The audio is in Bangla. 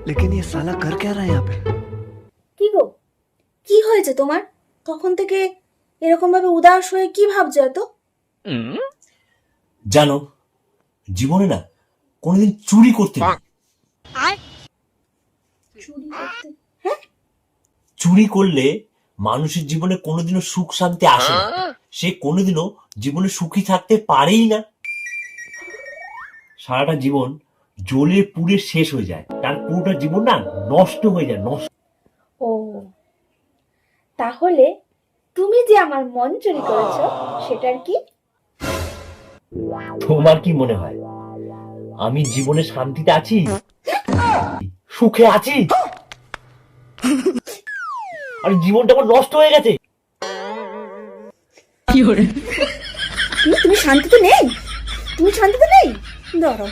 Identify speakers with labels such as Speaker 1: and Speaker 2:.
Speaker 1: लेकिन ये साला कर क्या रहा है यहाँ पे?
Speaker 2: কি গো, কি হয়েছে তোমার? তখন থেকে এরকম ভাবে উদাস হয়ে কি ভাবছো এত?
Speaker 3: জানো, জীবনে না কোনোদিন চুরি করতে নেই।
Speaker 2: চুরি করতে? হ্যাঁ,
Speaker 3: চুরি করলে মানুষের জীবনে কোনোদিনও সুখ শান্তি আসে না। সে কোনোদিনও জীবনে সুখী থাকতে পারেই না। সারাটা জীবন জ্বলে পুড়ে শেষ হয়ে যায়, তার পুরোটা জীবন না নষ্ট হয়ে যায়, নষ্ট।
Speaker 2: ও তাহলে তুমি যে আমার মন চুরি করেছো সেটার কি?
Speaker 3: তোমার কি মনে হয় আমি জীবনে শান্তিতে আছি, সুখে আছি? আর জীবনটা আমার নষ্ট হয়ে গেছে।
Speaker 2: তুমি শান্তিতে নেই? তুমি শান্তিতে নেই? দাঁড়াও,